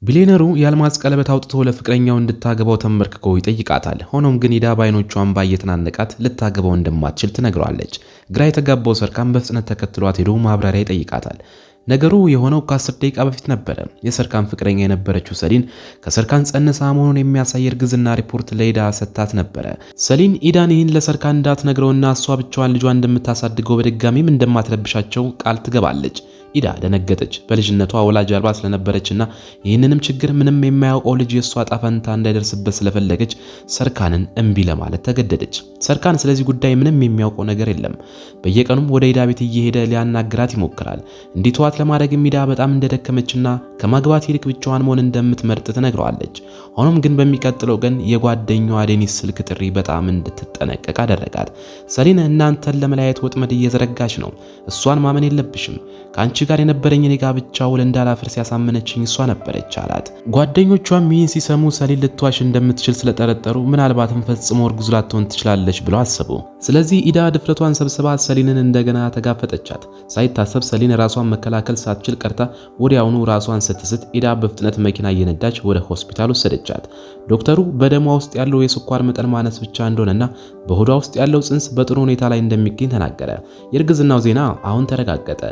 ቢሊየነሩ የአልማዝ ቀለበት አውጥቶ ለፍቅረኛው እንድታገባው ተንበርክኮ ይጠይቃታል። ሆኖም ግን ኢዳ በአይኖቿ እንባ እየተናነቃት ልታገባው እንደማትችል ትነግረዋለች። ግራ የተጋባው ሰርካን በፍጥነት ተከትሏት ሄዶ ማብራሪያ ይጠይቃታል። ነገሩ የሆነው ከ10 ደቂቃ በፊት ነበረ። የሰርካን ፍቅረኛ የነበረችው ሰሊን ከሰርካን ጸንሳ መሆኑን የሚያሳይ እርግዝና ሪፖርት ለኢዳ ሰጥታት ነበረ። ሰሊን ኢዳን ይህን ለሰርካን እንዳትነግረውና እሷ ብቻዋን ልጇን እንደምታሳድገው በድጋሚም እንደማትረብሻቸው ቃል ትገባለች። ኢዳ ደነገጠች። በልጅነቷ ወላጅ አልባ ስለነበረችና ይህንንም ችግር ምንም የማያውቀው ልጅ የሷ ጣፈንታ እንዳይደርስበት ስለፈለገች ሰርካንን እምቢ ለማለት ተገደደች። ሰርካን ስለዚህ ጉዳይ ምንም የሚያውቀው ነገር የለም። በየቀኑም ወደ ኢዳ ቤት እየሄደ ሊያናግራት ይሞክራል። እንዲተዋት ለማድረግ ኢዳ በጣም እንደደከመችና ከማግባት ይልቅ ብቻዋን መሆን እንደምትመርጥ ትነግረዋለች። ሆኖም ግን በሚቀጥለው ቀን የጓደኛዋ ዴኒስ ስልክ ጥሪ በጣም እንድትጠነቀቅ አደረጋት። ሰሊን እናንተን ለመለያየት ወጥመድ እየዘረጋች ነው። እሷን ማመን የለብሽም። ከአንቺ ጋር የነበረኝ ጋብቻ ውል እንዳላፈርስ ያሳመነችኝ እሷ ነበረች አላት። ጓደኞቿም ይህን ሲሰሙ ሰሊን ልትዋሽ እንደምትችል ስለጠረጠሩ ምናልባትም ፈጽሞ እርጉዝ ላትሆን ትችላለች ብለው አሰቡ። ስለዚህ ኢዳ ድፍረቷን ሰብስባ ሰሊንን እንደገና ተጋፈጠቻት። ሳይታሰብ ሰሊን ራሷን መከላከል ሳትችል ቀርታ ወዲያውኑ ራሷን ስትስት ኢዳ በፍጥነት መኪና እየነዳች ወደ ሆስፒታል ወሰደቻት። ዶክተሩ በደሟ ውስጥ ያለው የስኳር መጠን ማነስ ብቻ እንደሆነና በሆዷ ውስጥ ያለው ጽንስ በጥሩ ሁኔታ ላይ እንደሚገኝ ተናገረ። የእርግዝናው ዜና አሁን ተረጋገጠ።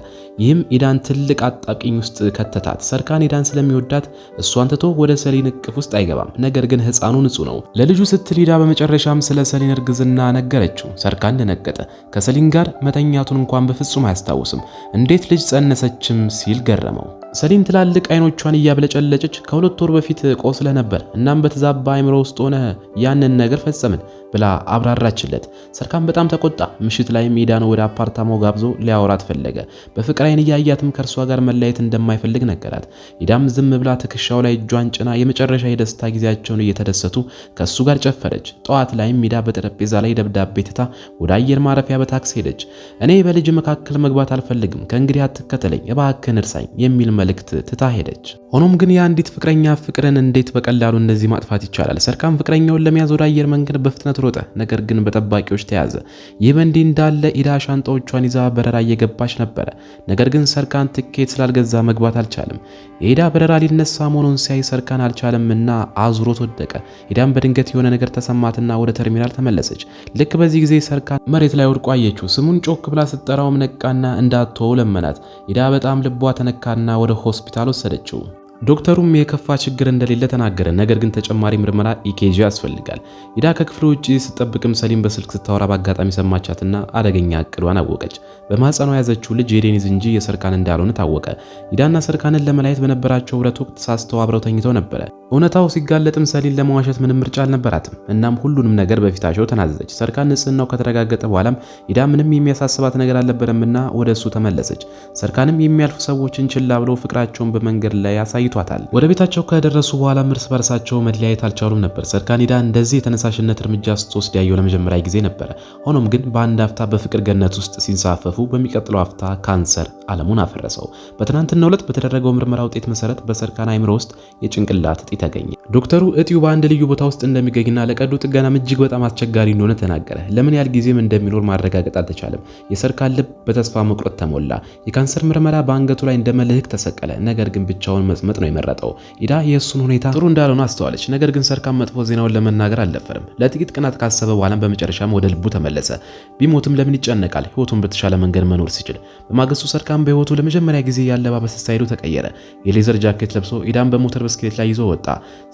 ይህም ኢዳን ትልቅ አጣብቂኝ ውስጥ ከተታት። ሰርካን ኢዳን ስለሚወዳት እሷን ትቶ ወደ ሰሊን እቅፍ ውስጥ አይገባም። ነገር ግን ህፃኑ ንጹህ ነው። ለልጁ ስትል ኢዳ በመጨረሻም ስለ ሰሊን እርግዝና ነገረችው። ሰርካን ደነገጠ። ከሰሊን ጋር መተኛቱን እንኳን በፍጹም አያስታውስም። እንዴት ልጅ ጸነሰችም ሲል ገረመው። ሰሊን ትላልቅ አይኖቿን እያብለጨለጨች ከ2 ወር በፊት ቆስለ ነበር፣ እናም በተዛባ አይምሮ ውስጥ ሆነ ያንን ነገር ፈጸምን ብላ አብራራችለት። ሰርካን በጣም ተቆጣ። ምሽት ላይም ኢዳን ወደ አፓርታማው ጋብዞ ሊያወራት ፈለገ። በፍቅር አይን እያያትም ከእርሷ ጋር መለያየት እንደማይፈልግ ነገራት። ኢዳም ዝም ብላ ትከሻው ላይ እጇን ጭና የመጨረሻ የደስታ ጊዜያቸውን እየተደሰቱ ከሱ ጋር ጨፈረች። ጠዋት ላይም ኢዳ በጠረጴዛ ላይ ደብዳቤ ትታ ወደ አየር ማረፊያ በታክሲ ሄደች። እኔ በልጅ መካከል መግባት አልፈልግም፣ ከእንግዲህ አትከተለኝ፣ እባክህን እርሳኝ የሚል መልእክት ትታ ሄደች። ሆኖም ግን የአንዲት ፍቅረኛ ፍቅርን እንዴት በቀላሉ እንደዚህ ማጥፋት ይቻላል? ሰርካን ፍቅረኛውን ለመያዝ ወደ አየር መንገድ በፍጥነት ሮጠ። ነገር ግን በጠባቂዎች ተያዘ። ይህ በእንዲህ እንዳለ ኢዳ ሻንጣዎቿን ይዛ በረራ እየገባች ነበረ። ነገር ግን ሰርካን ትኬት ስላልገዛ መግባት አልቻለም። የኢዳ በረራ ሊነሳ መሆኑን ሲያይ ሰርካን አልቻለምና አዙሮት ወደቀ። ኢዳም በድንገት የሆነ ነገር ተሰማትና ወደ ተርሚናል ተመለሰች። ልክ በዚህ ጊዜ ሰርካን መሬት ላይ ወድቆ አየችው። ስሙን ጮክ ብላ ስትጠራውም ነቃና እንዳትተው ለመናት። ኢዳ በጣም ልቧ ተነካና ወደ ሆስፒታል ወሰደችው። ዶክተሩም የከፋ ችግር እንደሌለ ተናገረ። ነገር ግን ተጨማሪ ምርመራ ኢኬጂ ያስፈልጋል። ኢዳ ከክፍሉ ውጪ ስትጠብቅም ሰሊን በስልክ ስታወራ በአጋጣሚ ሰማቻትና አደገኛ እቅዷን አወቀች። በማህፀኗ ያዘችው ልጅ የዴኒዝ እንጂ የሰርካን እንዳልሆነ ታወቀ። ኢዳና ሰርካንን ለመለያየት በነበራቸው ውረት ወቅት ሳስተው አብረው ተኝተው ነበረ። እውነታው ሲጋለጥም ሰሊን ለመዋሸት ምንም ምርጫ አልነበራትም። እናም ሁሉንም ነገር በፊታቸው ተናዘዘች። ሰርካን ንጽህናው ከተረጋገጠ በኋላም ኢዳ ምንም የሚያሳስባት ነገር አልነበረምና ወደ እሱ ተመለሰች። ሰርካንም የሚያልፉ ሰዎችን ችላ ብለው ፍቅራቸውን በመንገድ ላይ ያሳይቷታል። ወደ ቤታቸው ከደረሱ በኋላ እርስ በርሳቸው መለያየት አልቻሉም ነበር። ሰርካን ኢዳ እንደዚህ የተነሳሽነት እርምጃ ስትወስድ ያየው ለመጀመሪያ ጊዜ ነበረ። ሆኖም ግን በአንድ አፍታ በፍቅር ገነት ውስጥ ሲንሳፈፉ በሚቀጥለው አፍታ ካንሰር ዓለሙን አፈረሰው። በትናንትናው ዕለት በተደረገው ምርመራ ውጤት መሰረት በሰርካን አይምሮ ውስጥ የጭንቅላት እጢ ተገኘ። ዶክተሩ እጢው በአንድ ልዩ ቦታ ውስጥ እንደሚገኝና ለቀዶ ጥገናም እጅግ በጣም አስቸጋሪ እንደሆነ ተናገረ። ለምን ያህል ጊዜም እንደሚኖር ማረጋገጥ አልተቻለም። የሰርካን ልብ በተስፋ መቁረጥ ተሞላ። የካንሰር ምርመራ በአንገቱ ላይ እንደ መልህቅ ተሰቀለ። ነገር ግን ብቻውን መስመጥ ነው የመረጠው። ኢዳ የእሱን ሁኔታ ጥሩ እንዳልሆነ አስተዋለች። ነገር ግን ሰርካን መጥፎ ዜናውን ለመናገር አልደፈረም። ለጥቂት ቀናት ካሰበ በኋላም በመጨረሻም ወደ ልቡ ተመለሰ። ቢሞትም ለምን ይጨነቃል? ህይወቱን በተሻለ መንገድ መኖር ሲችል። በማግስቱ ሰርካን በህይወቱ ለመጀመሪያ ጊዜ ያለባበስ ስታይሉ ተቀየረ። የሌዘር ጃኬት ለብሶ ኢዳን በሞተር ብስክሌት ላይ ይዞ ወጣ።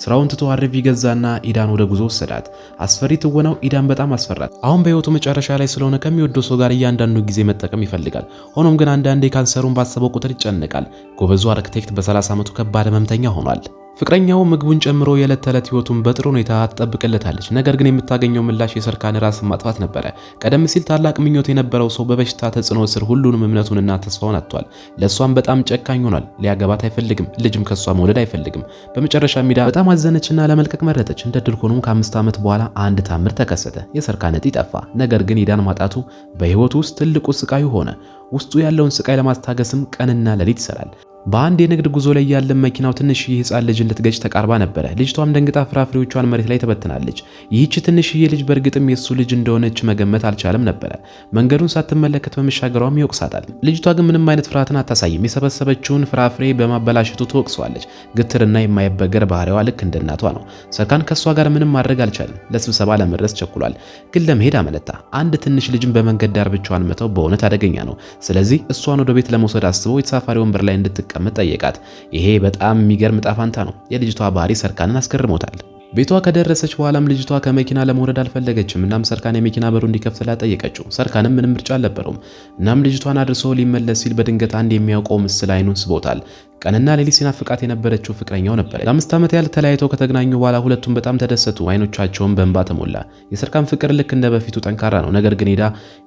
ስራውን ትቶ አርቪ ገዛና ኢዳን ወደ ጉዞ ወሰዳት። አስፈሪ ትወናው ኢዳን በጣም አስፈራት። አሁን በህይወቱ መጨረሻ ላይ ስለሆነ ከሚወደው ሰው ጋር እያንዳንዱ ጊዜ መጠቀም ይፈልጋል። ሆኖም ግን አንዳንዴ ካንሰሩን ባሰበው ቁጥር ይጨነቃል። ጎበዙ አርክቴክት በ30 ዓመቱ ከባድ ህመምተኛ ሆኗል። ፍቅረኛው ምግቡን ጨምሮ የዕለት ተዕለት ህይወቱን በጥሩ ሁኔታ ትጠብቅለታለች። ነገር ግን የምታገኘው ምላሽ የሰርካን ራስን ማጥፋት ነበረ። ቀደም ሲል ታላቅ ምኞት የነበረው ሰው በበሽታ ተጽዕኖ ስር ሁሉንም እምነቱንና ተስፋውን አጥቷል። ለሷም በጣም ጨካኝ ሆኗል። ሊያገባት አይፈልግም፣ ልጅም ከሷ መውለድ አይፈልግም። በመጨረሻ ኢዳ በጣም አዘነችና ለመልቀቅ መረጠች። እንደ ድል ሆኖም ከ5 ዓመት በኋላ አንድ ታምር ተከሰተ። የሰርካን እጢ ጠፋ። ነገር ግን ኢዳን ማጣቱ በህይወቱ ውስጥ ትልቁ ስቃዩ ሆነ። ውስጡ ያለውን ስቃይ ለማስታገስም ቀንና ሌሊት ይሰራል። በአንድ የንግድ ጉዞ ላይ ያለ መኪናው ትንሽዬ ህፃን ልጅ ልትገጭ ተቃርባ ነበር። ልጅቷም ደንግጣ ፍራፍሬዎቿን መሬት ላይ ተበትናለች። ይህች ትንሽዬ ልጅ በእርግጥም የሱ ልጅ እንደሆነች መገመት አልቻለም ነበር። መንገዱን ሳትመለከት በመሻገሯም ይወቅሳታል። ልጅቷ ግን ምንም አይነት ፍርሃትን አታሳይም። የሰበሰበችውን ፍራፍሬ በማበላሸቱ ትወቅሰዋለች። ግትርና የማይበገር ባህሪዋ ልክ እንደ እናቷ ነው። ሰርካን ከሷ ጋር ምንም ማድረግ አልቻለም። ለስብሰባ ለመድረስ ቸኩሏል፣ ግን ለመሄድ አመለታ። አንድ ትንሽ ልጅን በመንገድ ዳር ብቻዋን መተው በእውነት አደገኛ ነው። ስለዚህ እሷን ወደ ቤት ለመውሰድ አስቦ የተሳፋሪ ወንበር ላይ እንድትቀመጥ ጠየቃት። ይሄ በጣም የሚገርም ጣፋንታ ነው። የልጅቷ ባህሪ ሰርካንን አስገርሞታል። ቤቷ ከደረሰች በኋላም ልጅቷ ከመኪና ለመውረድ አልፈለገችም። እናም ሰርካን የመኪና በሩ እንዲከፍትላት ጠየቀችው። ሰርካንም ምንም ምርጫ አልነበረውም። እናም ልጅቷን አድርሶ ሊመለስ ሲል በድንገት አንድ የሚያውቀው ምስል አይኑን ስቦታል። ቀንና ሌሊት ሲናፍቃት የነበረችው ፍቅረኛው ነበር። ለ5 ዓመት ያህል ተለያይተው ከተገናኙ በኋላ ሁለቱም በጣም ተደሰቱ። አይኖቻቸውን በእንባ ተሞላ። የሰርካን ፍቅር ልክ እንደ በፊቱ ጠንካራ ነው። ነገር ግን ሄዳ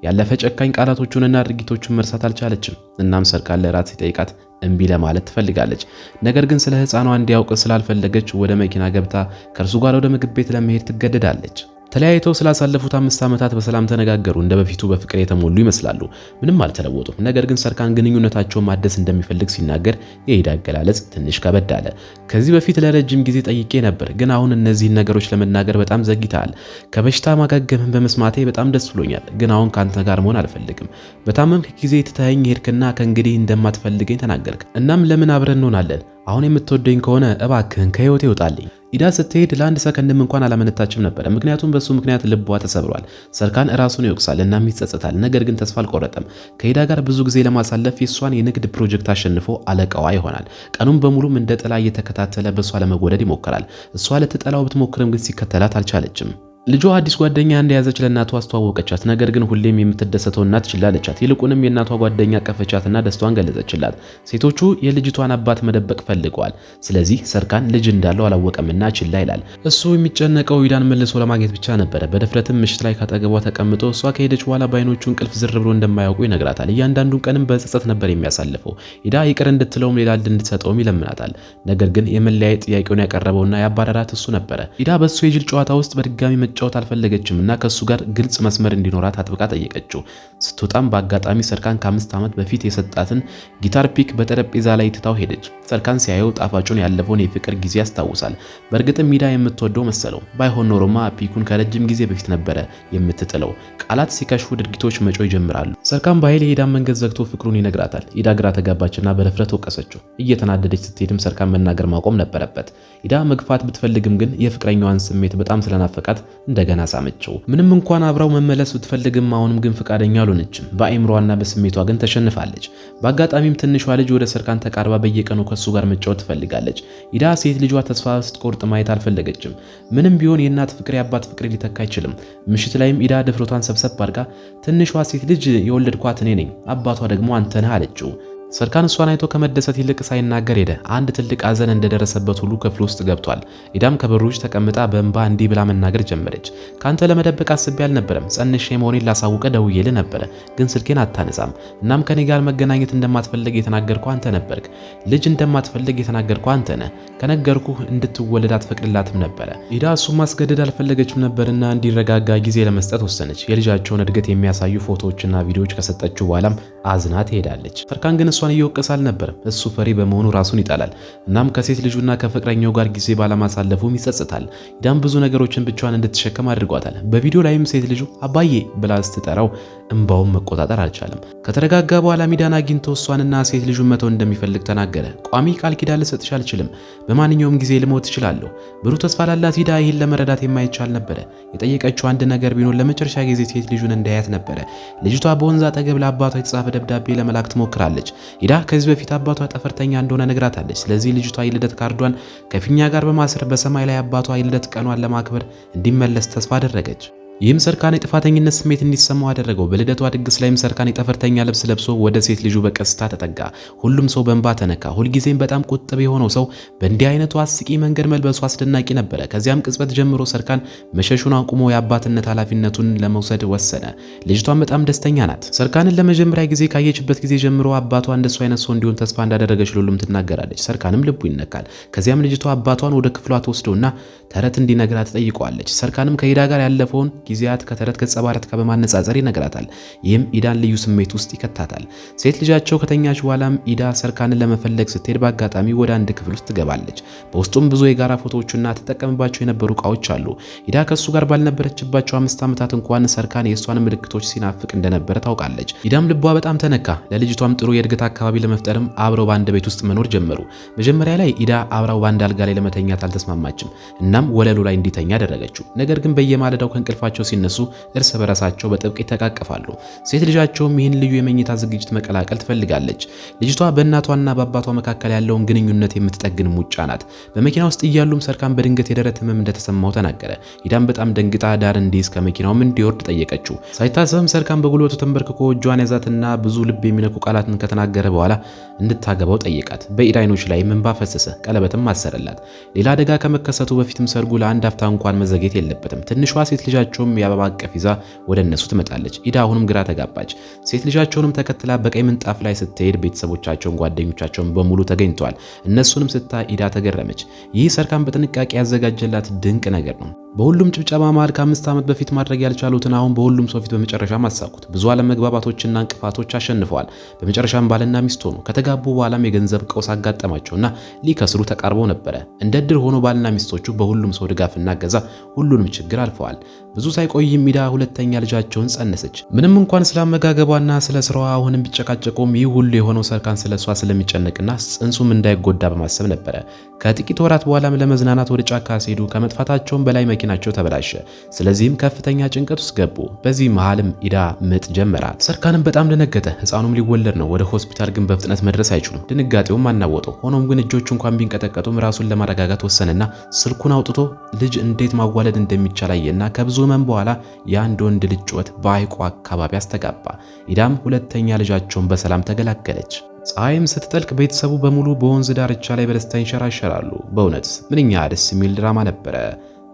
ያለፈ ጨካኝ ቃላቶቹንና ድርጊቶቹን መርሳት አልቻለችም። እናም ሰርካን ለራት ሲጠይቃት እምቢ ለማለት ትፈልጋለች። ነገር ግን ስለ ሕፃኗ እንዲያውቅ ስላልፈለገች ወደ መኪና ገብታ ከእርሱ ጋር ወደ ምግብ ቤት ለመሄድ ትገደዳለች። ተለያይተው ስላሳለፉት 5 ዓመታት በሰላም ተነጋገሩ። እንደ በፊቱ በፍቅር የተሞሉ ይመስላሉ። ምንም አልተለወጡም። ነገር ግን ሰርካን ግንኙነታቸውን ማደስ እንደሚፈልግ ሲናገር የሄዳ አገላለጽ ትንሽ ከበድ አለ። ከዚህ በፊት ለረጅም ጊዜ ጠይቄ ነበር፣ ግን አሁን እነዚህን ነገሮች ለመናገር በጣም ዘግይተሃል። ከበሽታ ማገገምን በመስማቴ በጣም ደስ ብሎኛል፣ ግን አሁን ካንተ ጋር መሆን አልፈልግም። በታመምክ ጊዜ ትተኸኝ ሄድክና ከእንግዲህ እንደማትፈልገኝ ተናገርክ። እናም ለምን አብረን እንሆናለን? አሁን የምትወደኝ ከሆነ እባክህን ከህይወቴ ይውጣልኝ። ኢዳ ስትሄድ ለአንድ ሰከንድም እንኳን አላመነታችም ነበር፣ ምክንያቱም በሱ ምክንያት ልቧ ተሰብሯል። ሰርካን ራሱን ይወቅሳል እና ይጸጸታል። ነገር ግን ተስፋ አልቆረጠም። ከኢዳ ጋር ብዙ ጊዜ ለማሳለፍ የሷን የንግድ ፕሮጀክት አሸንፎ አለቃዋ ይሆናል። ቀኑን በሙሉም እንደ ጥላ እየተከታተለ በሷ ለመወደድ ይሞክራል። እሷ ልትጠላው ብትሞክርም ግን ሲከተላት አልቻለችም። ልጇ አዲስ ጓደኛ እንደያዘች ለእናቷ አስተዋወቀቻት። ነገር ግን ሁሌም የምትደሰተው እናት ችላ አለቻት። ይልቁንም የእናቷ ጓደኛ ቀፈቻትና ደስታዋን ገለጸችላት። ሴቶቹ የልጅቷን አባት መደበቅ ፈልገዋል። ስለዚህ ሰርካን ልጅ እንዳለው አላወቀምና ችላ ይላል። እሱ የሚጨነቀው ኢዳን መልሶ ለማግኘት ብቻ ነበረ። በድፍረትም ምሽት ላይ ካጠገቧ ተቀምጦ እሷ ከሄደች በኋላ በአይኖቹ እንቅልፍ ዝር ብሎ እንደማያውቁ ይነግራታል። እያንዳንዱን ቀንም በጸጸት ነበር የሚያሳልፈው። ኢዳ ይቅር እንድትለውም ሌላ እንድትሰጠውም ይለምናታል። ነገር ግን የመለያየት ጥያቄውን ያቀረበውና ያባረራት እሱ ነበረ። ኢዳ በሱ የጅል ጨዋታ ውስጥ በድጋሚ መጫወት አልፈለገችም እና ከሱ ጋር ግልጽ መስመር እንዲኖራት አጥብቃ ጠየቀችው። ስትወጣም በአጋጣሚ ሰርካን ከ5 ዓመት በፊት የሰጣትን ጊታር ፒክ በጠረጴዛ ላይ ትታው ሄደች። ሰርካን ሲያየው ጣፋጩን ያለፈውን የፍቅር ጊዜ ያስታውሳል። በእርግጥም ኢዳ የምትወደው መሰለው። ባይሆን ኖሮማ ፒኩን ከረጅም ጊዜ በፊት ነበረ የምትጥለው። ቃላት ሲከሽፉ ድርጊቶች መጮ ይጀምራሉ። ሰርካን በኃይል የኢዳን መንገድ ዘግቶ ፍቅሩን ይነግራታል። ኢዳ ግራ ተጋባችና በድፍረት ወቀሰችው። እየተናደደች ስትሄድም ሰርካን መናገር ማቆም ነበረበት። ኢዳ መግፋት ብትፈልግም ግን የፍቅረኛዋን ስሜት በጣም ስለናፈቃት እንደገና ሳመችው። ምንም እንኳን አብራው መመለስ ብትፈልግም አሁንም ግን ፍቃደኛ አልሆነችም። በአይምሮዋና በስሜቷ ግን ተሸንፋለች። በአጋጣሚም ትንሿ ልጅ ወደ ሰርካን ተቃርባ በየቀኑ ከሱ ጋር መጫወት ትፈልጋለች። ኢዳ ሴት ልጇ ተስፋ ስትቆርጥ ማየት አልፈለገችም። ምንም ቢሆን የእናት ፍቅር የአባት ፍቅር ሊተካ አይችልም። ምሽት ላይም ኢዳ ድፍረቷን ሰብሰብ አድርጋ ትንሿ ሴት ልጅ የወለድኳት እኔ ነኝ፣ አባቷ ደግሞ አንተ ነህ አለችው። ሰርካን እሷን አይቶ ከመደሰት ይልቅ ሳይናገር ሄደ። አንድ ትልቅ ሐዘን እንደደረሰበት ሁሉ ክፍል ውስጥ ገብቷል። ኢዳም ከበሩጅ ተቀምጣ በእንባ እንዲህ ብላ መናገር ጀመረች። ካንተ ለመደበቅ አስቤ አልነበረም። ጸንሼ መሆኔን ላሳውቀ ደውዬልህ ነበረ፣ ግን ስልኬን አታነሳም። እናም ከኔ ጋር መገናኘት እንደማትፈልግ የተናገርከው አንተ ነበርክ። ልጅ እንደማትፈልግ የተናገርከው አንተ ነህ። ከነገርኩህ እንድትወለድ አትፈቅድላትም ነበረ። ኢዳ እሱን ማስገደድ አልፈለገችም ነበርና እንዲረጋጋ ጊዜ ለመስጠት ወሰነች። የልጃቸውን እድገት የሚያሳዩ ፎቶዎችና ቪዲዮዎች ከሰጠችው በኋላም አዝና ትሄዳለች። ሰርካን ግን እሷን እየወቀሰ አልነበረም። እሱ ፈሪ በመሆኑ ራሱን ይጠላል። እናም ከሴት ልጁና ከፍቅረኛው ጋር ጊዜ ባለማሳለፉም ይጸጽታል። ኢዳም ብዙ ነገሮችን ብቻዋን እንድትሸከም አድርጓታል። በቪዲዮ ላይም ሴት ልጁ አባዬ ብላ ስትጠራው እንባውን መቆጣጠር አልቻለም። ከተረጋጋ በኋላ ኢዳን አግኝቶ እሷንና ሴት ልጁን መተው እንደሚፈልግ ተናገረ። ቋሚ ቃል ኪዳን ልሰጥሽ አልችልም፣ በማንኛውም ጊዜ ልሞት እችላለሁ። ብሩህ ተስፋ ላላት ኢዳ ይህን ለመረዳት የማይቻል ነበረ። የጠየቀችው አንድ ነገር ቢኖር ለመጨረሻ ጊዜ ሴት ልጁን እንዳያት ነበረ። ልጅቷ በወንዝ አጠገብ ለአባቷ የተጻፈ ደብዳቤ ለመላክ ትሞክራለች። ኢዳ ከዚህ በፊት አባቷ ጠፈርተኛ እንደሆነ ነግራታለች። ስለዚህ ልጅቷ የልደት ካርዷን ከፊኛ ጋር በማሰር በሰማይ ላይ አባቷ የልደት ቀኗን ለማክበር እንዲመለስ ተስፋ አደረገች። ይህም ሰርካን የጥፋተኝነት ስሜት እንዲሰማው አደረገው። በልደቷ ድግስ ላይም ሰርካን የጠፈርተኛ ልብስ ለብሶ ወደ ሴት ልጁ በቀስታ ተጠጋ። ሁሉም ሰው በእንባ ተነካ። ሁልጊዜም በጣም ቁጥብ የሆነው ሰው በእንዲህ አይነቱ አስቂ መንገድ መልበሱ አስደናቂ ነበረ። ከዚያም ቅጽበት ጀምሮ ሰርካን መሸሹን አቁሞ የአባትነት ኃላፊነቱን ለመውሰድ ወሰነ። ልጅቷን በጣም ደስተኛ ናት። ሰርካንን ለመጀመሪያ ጊዜ ካየችበት ጊዜ ጀምሮ አባቷ እንደሱ አይነት ሰው እንዲሆን ተስፋ እንዳደረገች ለሁሉም ትናገራለች። ሰርካንም ልቡ ይነካል። ከዚያም ልጅቷ አባቷን ወደ ክፍሏ ተወስደውና ተረት እንዲነግራት ትጠይቀዋለች። ሰርካንም ከኢዳ ጋር ያለፈውን ጊዜያት ከተረት ገጸ ባህሪያት ጋር በማነጻጸር ይነግራታል። ይህም ኢዳን ልዩ ስሜት ውስጥ ይከታታል። ሴት ልጃቸው ከተኛች በኋላም ኢዳ ሰርካንን ለመፈለግ ስትሄድ በአጋጣሚ ወደ አንድ ክፍል ውስጥ ትገባለች። በውስጡም ብዙ የጋራ ፎቶዎችና ተጠቀምባቸው የነበሩ እቃዎች አሉ። ኢዳ ከሱ ጋር ባልነበረችባቸው 5 ዓመታት እንኳን ሰርካን የእሷን ምልክቶች ሲናፍቅ እንደነበረ ታውቃለች። ኢዳም ልቧ በጣም ተነካ። ለልጅቷም ጥሩ የእድገት አካባቢ ለመፍጠርም አብረው በአንድ ቤት ውስጥ መኖር ጀመሩ። መጀመሪያ ላይ ኢዳ አብረው በአንድ አልጋ ላይ ለመተኛት አልተስማማችም። እናም ወለሉ ላይ እንዲተኛ አደረገችው። ነገር ግን በየማለዳው ከእንቅልፋቸው ሲነሱ እርስ በራሳቸው በጥብቅ ይተቃቀፋሉ። ሴት ልጃቸውም ይህን ልዩ የመኝታ ዝግጅት መቀላቀል ትፈልጋለች። ልጅቷ በእናቷና በአባቷ መካከል ያለውን ግንኙነት የምትጠግን ሙጫ ናት። በመኪና ውስጥ እያሉም ሰርካን በድንገት የደረት ህመም እንደተሰማው ተናገረ። ኢዳም በጣም ደንግጣ ዳር እንዲይዝ ከመኪናውም እንዲወርድ ጠየቀችው። ሳይታሰብም ሰርካን በጉልበቱ ተንበርክኮ እጇን ያዛትና ብዙ ልብ የሚነኩ ቃላትን ከተናገረ በኋላ እንድታገባው ጠየቃት። በኢዳ አይኖች ላይ እንባ ፈሰሰ። ቀለበትም አሰረላት። ሌላ አደጋ ከመከሰቱ በፊትም ሰርጉ ለአንድ አፍታ እንኳን መዘግየት የለበትም። ትንሿ ሴት ልጃቸውም የአበባ አቀፍ ይዛ ወደ እነሱ ትመጣለች። ኢዳ አሁንም ግራ ተጋባች። ሴት ልጃቸውንም ተከትላ በቀይ ምንጣፍ ላይ ስትሄድ ቤተሰቦቻቸውን፣ ጓደኞቻቸውን በሙሉ ተገኝተዋል። እነሱንም ስታይ ኢዳ ተገረመች። ይህ ሰርካን በጥንቃቄ ያዘጋጀላት ድንቅ ነገር ነው። በሁሉም ጭብጨባ መሃል ከ5 ዓመት በፊት ማድረግ ያልቻሉትን አሁን በሁሉም ሰው ፊት በመጨረሻ ማሳኩት። ብዙ አለመግባባቶችና እንቅፋቶች አሸንፈዋል። በመጨረሻም ባልና ሚስት ሆኑ። ከተጋቡ በኋላም የገንዘብ ቀውስ አጋጠማቸውና ሊከስሩ ተቃርበው ነበረ። እንደ ዕድል ሆኖ ባልና ሚስቶቹ በሁሉም ሰው ድጋፍና እገዛ ሁሉንም ችግር አልፈዋል። ብዙ ሳይቆይም ኢዳ ሁለተኛ ልጃቸውን ጸነሰች። ምንም እንኳን ስለ አመጋገቧና ስለ ስራዋ አሁንም ቢጨቃጨቁም ይህ ሁሉ የሆነው ሰርካን ስለሷ ስለሚጨነቅና ጽንሱም እንዳይጎዳ በማሰብ ነበረ። ከጥቂት ወራት በኋላም ለመዝናናት ወደ ጫካ ሲሄዱ ከመጥፋታቸውም በላይ መኪናቸው ተበላሸ። ስለዚህም ከፍተኛ ጭንቀት ውስጥ ገቡ። በዚህ መሃልም ኢዳ ምጥ ጀመራት። ሰርካንም በጣም ደነገጠ። ህፃኑም ሊወለድ ነው። ወደ ሆስፒታል ግን በፍጥነት መድረስ አይችሉም። ድንጋጤውም አናወጠው። ሆኖም ግን እጆቹ እንኳን ቢንቀጠቀጡም ራሱን ለማረጋጋት ወሰነና ስልኩን አውጥቶ ልጅ እንዴት ማዋለድ እንደሚቻል አየና ከብዙ ህመም በኋላ የአንድ ወንድ ልጅ ጩኸት በሐይቁ አካባቢ አስተጋባ። ኢዳም ሁለተኛ ልጃቸውን በሰላም ተገላገለች። ፀሐይም ስትጠልቅ ቤተሰቡ በሙሉ በወንዝ ዳርቻ ላይ በደስታ ይንሸራሸራሉ። በእውነት ምንኛ ደስ የሚል ድራማ ነበረ።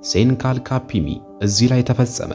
ሴንካል ካፒሚ እዚህ ላይ ተፈጸመ።